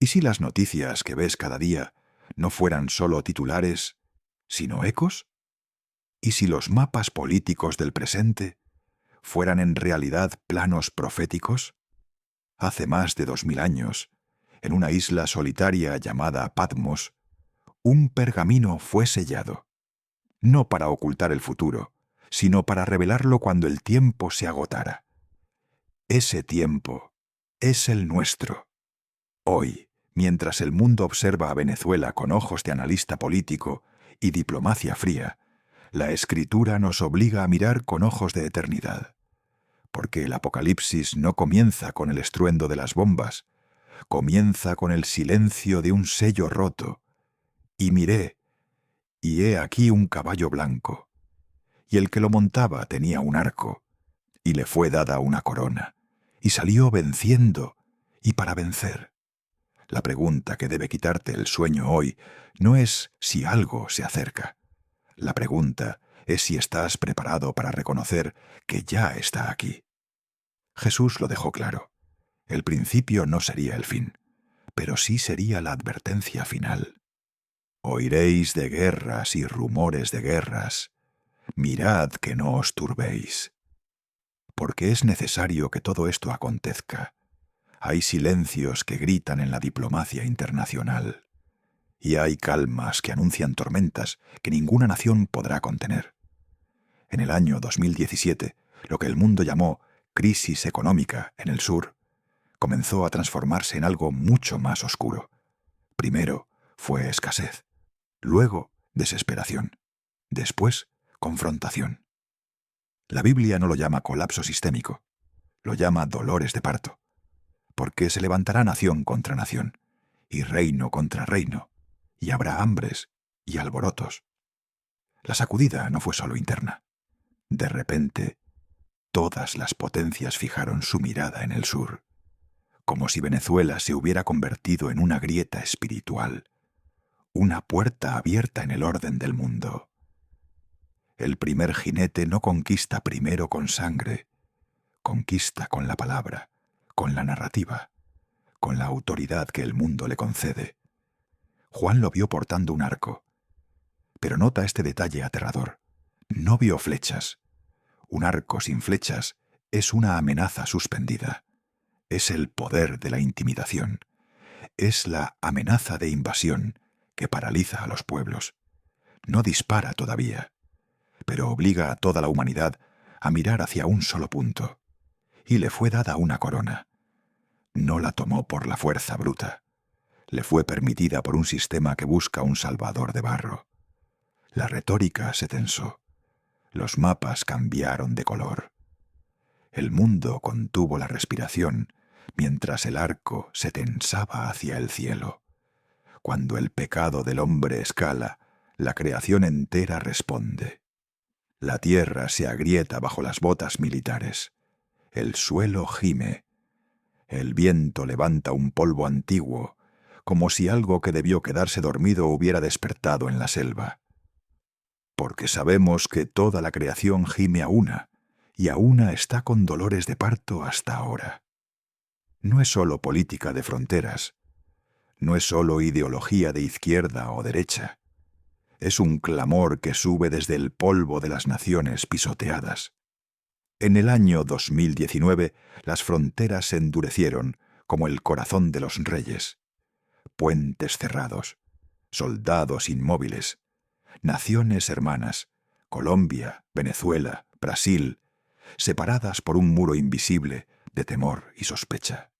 ¿Y si las noticias que ves cada día no fueran solo titulares, sino ecos? ¿Y si los mapas políticos del presente fueran en realidad planos proféticos? Hace más de 2000 años, en una isla solitaria llamada Patmos, un pergamino fue sellado, no para ocultar el futuro, sino para revelarlo cuando el tiempo se agotara. Ese tiempo es el nuestro. Hoy, mientras el mundo observa a Venezuela con ojos de analista político y diplomacia fría, la Escritura nos obliga a mirar con ojos de eternidad, porque el Apocalipsis no comienza con el estruendo de las bombas, comienza con el silencio de un sello roto. Y miré, y he aquí un caballo blanco, y el que lo montaba tenía un arco, y le fue dada una corona, y salió venciendo, y para vencer. La pregunta que debe quitarte el sueño hoy no es si algo se acerca. La pregunta es si estás preparado para reconocer que ya está aquí. Jesús lo dejó claro. El principio no sería el fin, pero sí sería la advertencia final. Oiréis de guerras y rumores de guerras. Mirad que no os turbéis. Porque es necesario que todo esto acontezca. Hay silencios que gritan en la diplomacia internacional. Y hay calmas que anuncian tormentas que ninguna nación podrá contener. En el año 2017, lo que el mundo llamó crisis económica en el sur, comenzó a transformarse en algo mucho más oscuro. Primero fue escasez, luego desesperación, después confrontación. La Biblia no lo llama colapso sistémico, lo llama dolores de parto, porque se levantará nación contra nación, y reino contra reino, y habrá hambres y alborotos. La sacudida no fue solo interna. De repente, todas las potencias fijaron su mirada en el sur, como si Venezuela se hubiera convertido en una grieta espiritual, una puerta abierta en el orden del mundo. El primer jinete no conquista primero con sangre, conquista con la palabra, con la narrativa, con la autoridad que el mundo le concede. Juan lo vio portando un arco, pero nota este detalle aterrador. No vio flechas. Un arco sin flechas es una amenaza suspendida. Es el poder de la intimidación. Es la amenaza de invasión que paraliza a los pueblos. No dispara todavía, pero obliga a toda la humanidad a mirar hacia un solo punto. Y le fue dada una corona. No la tomó por la fuerza bruta. Le fue permitida por un sistema que busca un salvador de barro. La retórica se tensó. Los mapas cambiaron de color. El mundo contuvo la respiración mientras el arco se tensaba hacia el cielo. Cuando el pecado del hombre escala, la creación entera responde. La tierra se agrieta bajo las botas militares. El suelo gime. El viento levanta un polvo antiguo, como si algo que debió quedarse dormido hubiera despertado en la selva. Porque sabemos que toda la creación gime a una, y a una está con dolores de parto hasta ahora. No es solo política de fronteras, no es solo ideología de izquierda o derecha, es un clamor que sube desde el polvo de las naciones pisoteadas. En el año 2019, las fronteras se endurecieron como el corazón de los reyes. Puentes cerrados, soldados inmóviles, naciones hermanas, Colombia, Venezuela, Brasil, separadas por un muro invisible de temor y sospecha.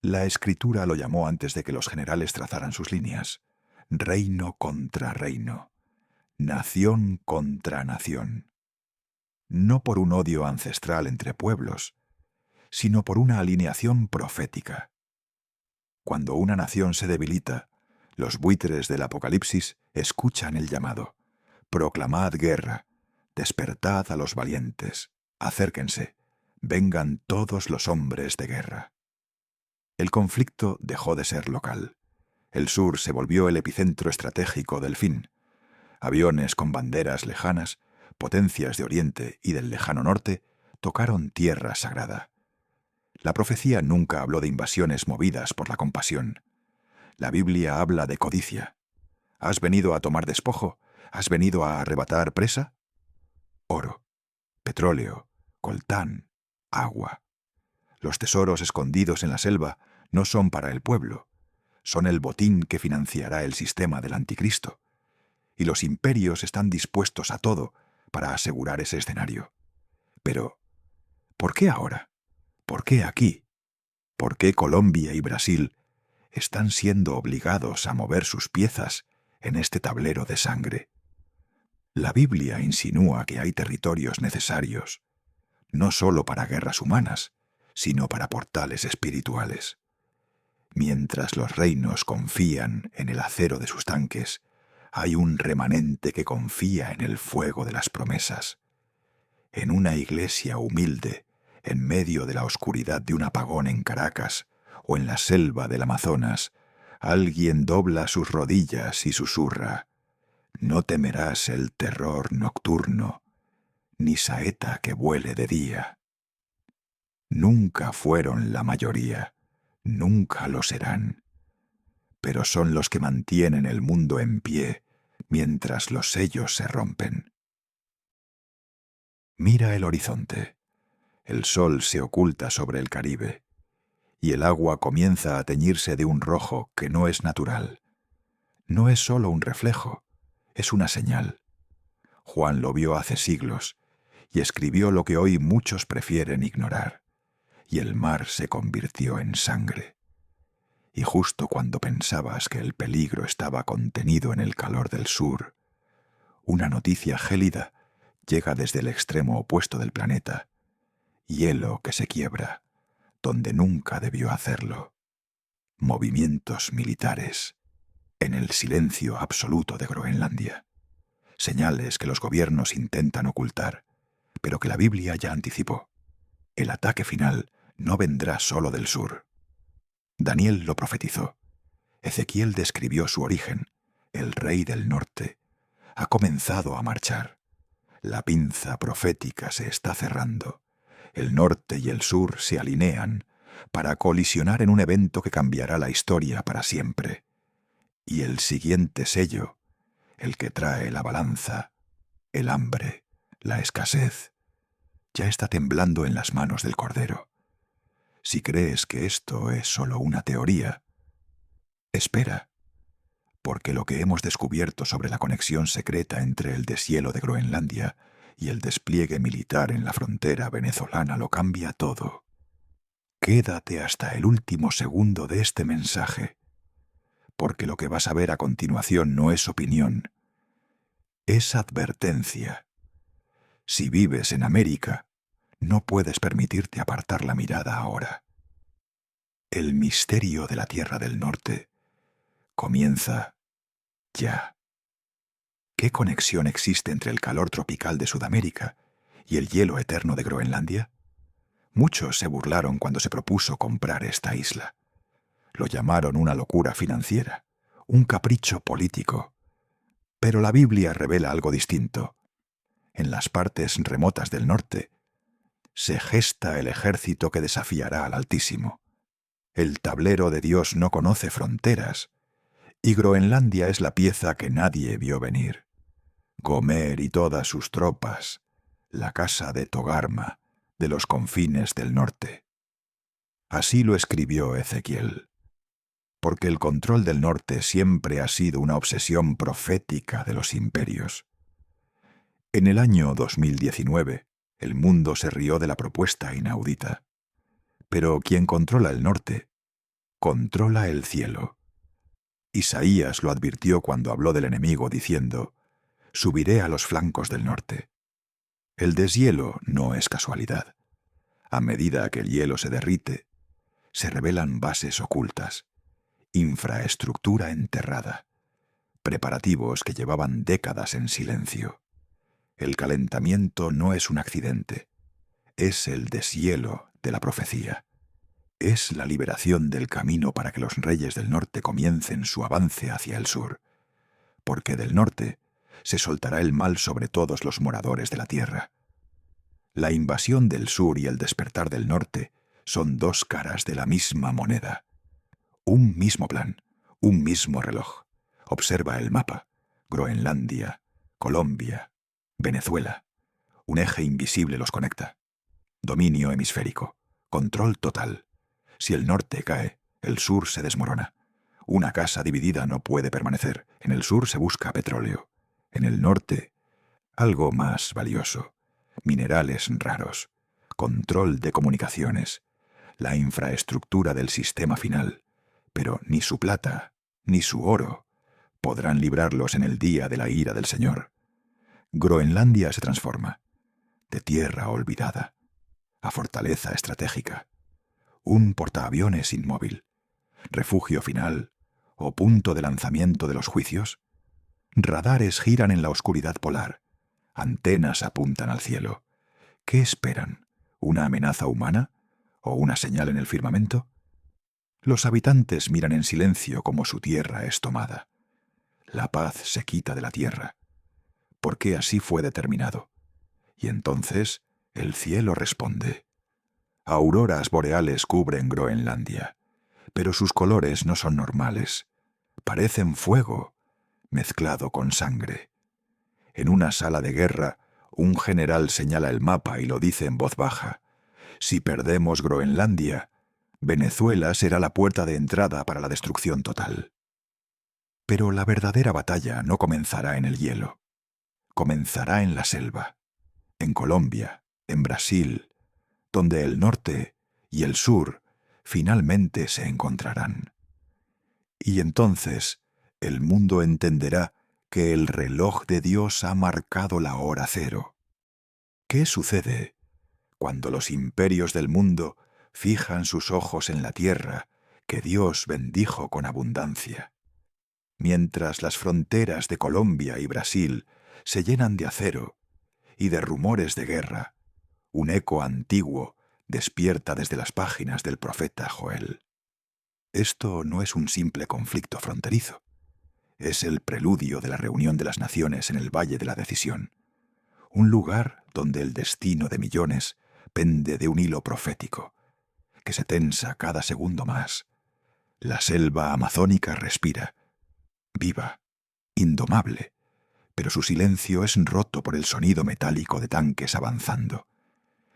La Escritura lo llamó antes de que los generales trazaran sus líneas: reino contra reino, nación contra nación. No por un odio ancestral entre pueblos, sino por una alineación profética. Cuando una nación se debilita, los buitres del Apocalipsis escuchan el llamado: proclamad guerra, despertad a los valientes, acérquense, vengan todos los hombres de guerra. El conflicto dejó de ser local. El sur se volvió el epicentro estratégico del fin. Aviones con banderas lejanas, potencias de Oriente y del lejano norte, tocaron tierra sagrada. La profecía nunca habló de invasiones movidas por la compasión. La Biblia habla de codicia. ¿Has venido a tomar despojo? ¿Has venido a arrebatar presa? Oro, petróleo, coltán, agua. Los tesoros escondidos en la selva no son para el pueblo, son el botín que financiará el sistema del anticristo. Y los imperios están dispuestos a todo para asegurar ese escenario. Pero, ¿por qué ahora? ¿Por qué aquí? ¿Por qué Colombia y Brasil están siendo obligados a mover sus piezas en este tablero de sangre? La Biblia insinúa que hay territorios necesarios, no solo para guerras humanas, sino para portales espirituales. Mientras los reinos confían en el acero de sus tanques, hay un remanente que confía en el fuego de las promesas. En una iglesia humilde, en medio de la oscuridad de un apagón en Caracas o en la selva del Amazonas, alguien dobla sus rodillas y susurra: no temerás el terror nocturno, ni saeta que vuele de día. Nunca fueron la mayoría, nunca lo serán, pero son los que mantienen el mundo en pie mientras los sellos se rompen. Mira el horizonte. El sol se oculta sobre el Caribe, y el agua comienza a teñirse de un rojo que no es natural. No es solo un reflejo, es una señal. Juan lo vio hace siglos y escribió lo que hoy muchos prefieren ignorar, y el mar se convirtió en sangre. Y justo cuando pensabas que el peligro estaba contenido en el calor del sur, una noticia gélida llega desde el extremo opuesto del planeta: hielo que se quiebra, donde nunca debió hacerlo. Movimientos militares, en el silencio absoluto de Groenlandia. Señales que los gobiernos intentan ocultar, pero que la Biblia ya anticipó. El ataque final no vendrá solo del sur. Daniel lo profetizó. Ezequiel describió su origen. El rey del norte ha comenzado a marchar. La pinza profética se está cerrando. El norte y el sur se alinean para colisionar en un evento que cambiará la historia para siempre. Y el siguiente sello, el que trae la balanza, el hambre, la escasez, ya está temblando en las manos del Cordero. Si crees que esto es solo una teoría, espera, porque lo que hemos descubierto sobre la conexión secreta entre el deshielo de Groenlandia y el despliegue militar en la frontera venezolana lo cambia todo. Quédate hasta el último segundo de este mensaje, porque lo que vas a ver a continuación no es opinión, es advertencia. Si vives en América, no puedes permitirte apartar la mirada ahora. El misterio de la Tierra del Norte comienza ya. ¿Qué conexión existe entre el calor tropical de Sudamérica y el hielo eterno de Groenlandia? Muchos se burlaron cuando se propuso comprar esta isla. Lo llamaron una locura financiera, un capricho político. Pero la Biblia revela algo distinto. En las partes remotas del norte se gesta el ejército que desafiará al Altísimo. El tablero de Dios no conoce fronteras, y Groenlandia es la pieza que nadie vio venir. Gomer y todas sus tropas, la casa de Togarma, de los confines del norte. Así lo escribió Ezequiel, porque el control del norte siempre ha sido una obsesión profética de los imperios. En el año 2019, el mundo se rió de la propuesta inaudita. Pero quien controla el norte, controla el cielo. Isaías lo advirtió cuando habló del enemigo diciendo: subiré a los flancos del norte. El deshielo no es casualidad. A medida que el hielo se derrite, se revelan bases ocultas, infraestructura enterrada, preparativos que llevaban décadas en silencio. El calentamiento no es un accidente, es el deshielo de la profecía. Es la liberación del camino para que los reyes del norte comiencen su avance hacia el sur, porque del norte se soltará el mal sobre todos los moradores de la tierra. La invasión del sur y el despertar del norte son dos caras de la misma moneda. Un mismo plan, Un mismo reloj. Observa el mapa. Groenlandia, Colombia, Venezuela. Un eje invisible los conecta. Dominio hemisférico. Control total. Si el norte cae, el sur se desmorona. Una casa dividida no puede permanecer. En el sur se busca petróleo. En el norte, algo más valioso. Minerales raros. Control de comunicaciones. La infraestructura del sistema final. Pero ni su plata, ni su oro podrán librarlos en el día de la ira del Señor. Groenlandia se transforma, de tierra olvidada, a fortaleza estratégica, un portaaviones inmóvil, refugio final o punto de lanzamiento de los juicios. Radares giran en la oscuridad polar, antenas apuntan al cielo. ¿Qué esperan? ¿Una amenaza humana o una señal en el firmamento? Los habitantes miran en silencio como su tierra es tomada. La paz se quita de la tierra, porque así fue determinado. Y entonces el cielo responde. Auroras boreales cubren Groenlandia, pero sus colores no son normales. Parecen fuego, mezclado con sangre. En una sala de guerra, un general señala el mapa y lo dice en voz baja. Si perdemos Groenlandia, Venezuela será la puerta de entrada para la destrucción total. Pero la verdadera batalla no comenzará en el hielo. Comenzará en la selva, en Colombia, en Brasil, donde el norte y el sur finalmente se encontrarán. Y entonces el mundo entenderá que el reloj de Dios ha marcado la hora cero. ¿Qué sucede cuando los imperios del mundo fijan sus ojos en la tierra que Dios bendijo con abundancia? Mientras las fronteras de Colombia y Brasil se llenan de acero y de rumores de guerra, un eco antiguo despierta desde las páginas del profeta Joel. Esto no es un simple conflicto fronterizo. Es el preludio de la reunión de las naciones en el Valle de la Decisión, un lugar donde el destino de millones pende de un hilo profético, que se tensa cada segundo más. La selva amazónica respira, viva, indomable, pero su silencio es roto por el sonido metálico de tanques avanzando.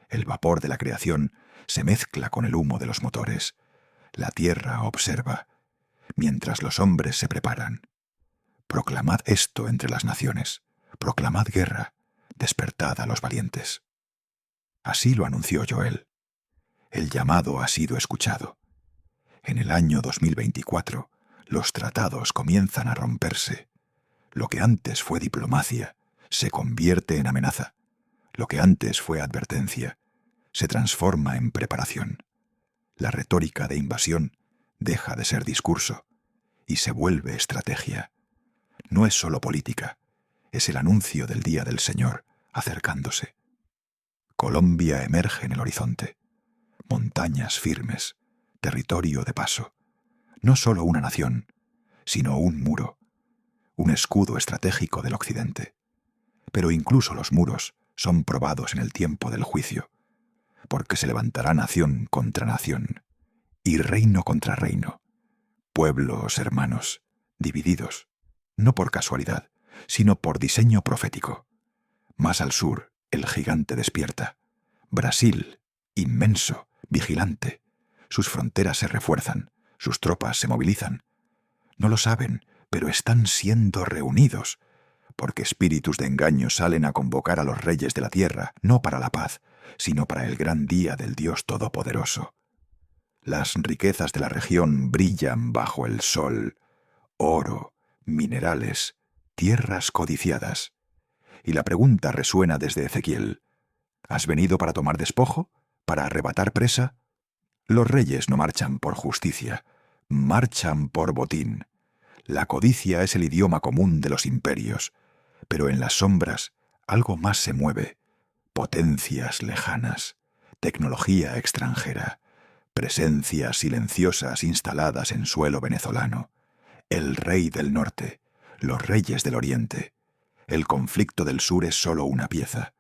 El vapor de la creación se mezcla con el humo de los motores. La tierra observa, mientras los hombres se preparan. Proclamad esto entre las naciones, proclamad guerra, despertad a los valientes. Así lo anunció Joel. El llamado ha sido escuchado. En el año 2024, los tratados comienzan a romperse. Lo que antes fue diplomacia se convierte en amenaza. Lo que antes fue advertencia se transforma en preparación. La retórica de invasión deja de ser discurso y se vuelve estrategia. No es solo política, es el anuncio del día del Señor acercándose. Colombia emerge en el horizonte. Montañas firmes, territorio de paso. No solo una nación, sino un muro, un escudo estratégico del occidente. Pero incluso los muros son probados en el tiempo del juicio, porque se levantará nación contra nación, y reino contra reino, pueblos hermanos, divididos, no por casualidad, sino por diseño profético. Más al sur, el gigante despierta. Brasil, inmenso, vigilante. Sus fronteras se refuerzan, sus tropas se movilizan. No lo saben, pero están siendo reunidos, porque espíritus de engaño salen a convocar a los reyes de la tierra, no para la paz, sino para el gran día del Dios Todopoderoso. Las riquezas de la región brillan bajo el sol, oro, minerales, tierras codiciadas. Y la pregunta resuena desde Ezequiel: ¿has venido para tomar despojo? ¿Para arrebatar presa? Los reyes no marchan por justicia, marchan por botín. La codicia es el idioma común de los imperios, pero en las sombras algo más se mueve. Potencias lejanas, tecnología extranjera, presencias silenciosas instaladas en suelo venezolano, el rey del norte, los reyes del oriente. El conflicto del sur es solo una pieza,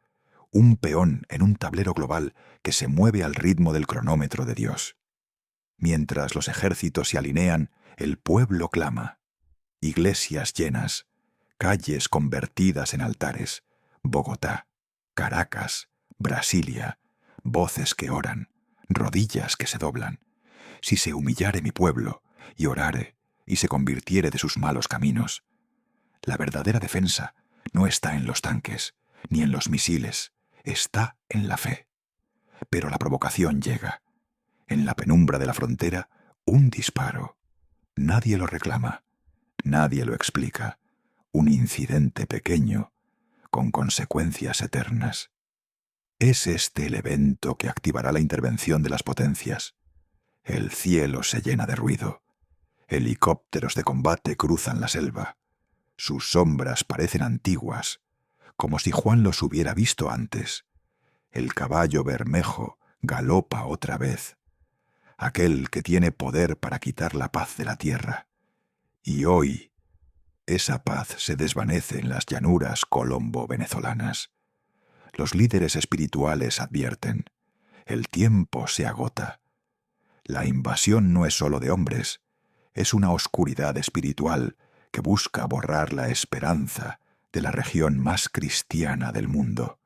un peón en un tablero global que se mueve al ritmo del cronómetro de Dios. Mientras los ejércitos se alinean, el pueblo clama. Iglesias llenas, calles convertidas en altares. Bogotá, Caracas, Brasilia, voces que oran, rodillas que se doblan. Si se humillare mi pueblo, y orare, y se convirtiere de sus malos caminos. La verdadera defensa no está en los tanques, ni en los misiles, está en la fe. Pero la provocación llega. En la penumbra de la frontera, un disparo. Nadie lo reclama, nadie lo explica. Un incidente pequeño, con consecuencias eternas. Es este el evento que activará la intervención de las potencias. El cielo se llena de ruido. Helicópteros de combate cruzan la selva. Sus sombras parecen antiguas, como si Juan los hubiera visto antes. El caballo bermejo galopa otra vez. Aquel que tiene poder para quitar la paz de la tierra. Y hoy, esa paz se desvanece en las llanuras colombo-venezolanas. Los líderes espirituales advierten, el tiempo se agota. La invasión no es solo de hombres, es una oscuridad espiritual que busca borrar la esperanza de la región más cristiana del mundo.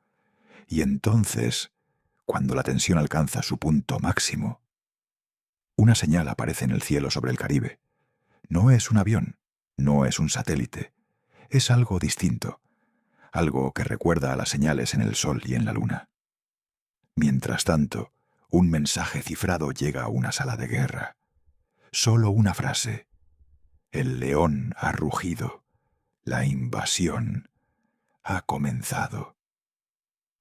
Y entonces, cuando la tensión alcanza su punto máximo, una señal aparece en el cielo sobre el Caribe. No es un avión, no es un satélite, es algo distinto, algo que recuerda a las señales en el sol y en la luna. Mientras tanto, un mensaje cifrado llega a una sala de guerra. Solo una frase. El león ha rugido. La invasión ha comenzado.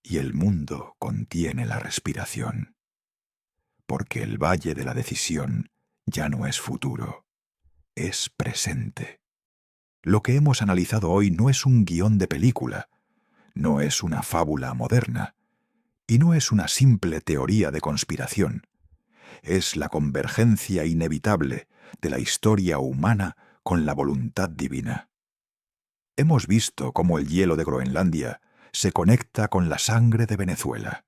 Y el mundo contiene la respiración. Porque el valle de la decisión ya no es futuro, es presente. Lo que hemos analizado hoy no es un guión de película, no es una fábula moderna, y no es una simple teoría de conspiración. Es la convergencia inevitable de la historia humana con la voluntad divina. Hemos visto cómo el hielo de Groenlandia se conecta con la sangre de Venezuela,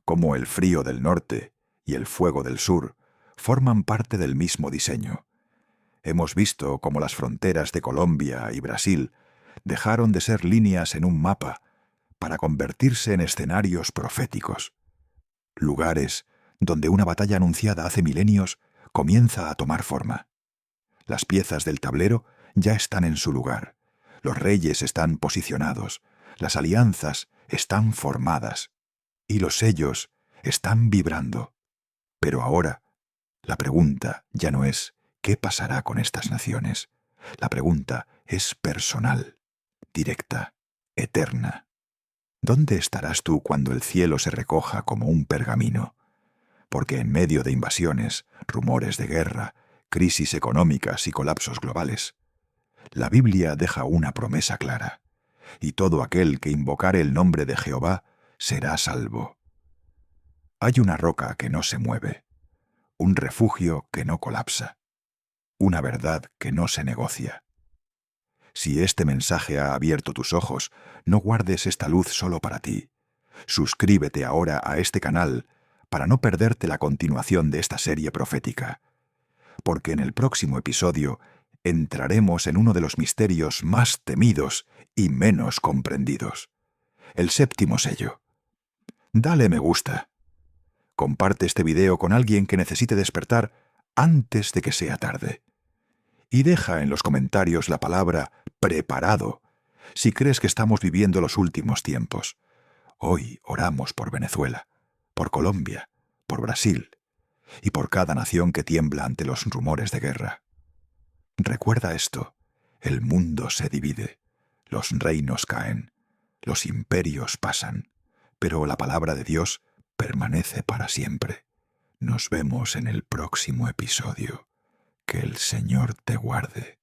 cómo el frío del norte y el fuego del sur forman parte del mismo diseño. Hemos visto cómo las fronteras de Colombia y Brasil dejaron de ser líneas en un mapa para convertirse en escenarios proféticos, lugares donde una batalla anunciada hace milenios comienza a tomar forma. Las piezas del tablero ya están en su lugar, los reyes están posicionados, las alianzas están formadas y los sellos están vibrando. Pero ahora, la pregunta ya no es ¿qué pasará con estas naciones? La pregunta es personal, directa, eterna. ¿Dónde estarás tú cuando el cielo se recoja como un pergamino? Porque en medio de invasiones, rumores de guerra, crisis económicas y colapsos globales, la Biblia deja una promesa clara, y todo aquel que invocare el nombre de Jehová será salvo. Hay una roca que no se mueve, un refugio que no colapsa, una verdad que no se negocia. Si este mensaje ha abierto tus ojos, no guardes esta luz solo para ti. Suscríbete ahora a este canal para no perderte la continuación de esta serie profética, porque en el próximo episodio entraremos en uno de los misterios más temidos y menos comprendidos, el séptimo sello. Dale me gusta. Comparte este video con alguien que necesite despertar antes de que sea tarde. Y deja en los comentarios la palabra preparado si crees que estamos viviendo los últimos tiempos. Hoy oramos por Venezuela, por Colombia, por Brasil y por cada nación que tiembla ante los rumores de guerra. Recuerda esto, el mundo se divide, los reinos caen, los imperios pasan, pero la palabra de Dios permanece para siempre. Nos vemos en el próximo episodio. Que el Señor te guarde.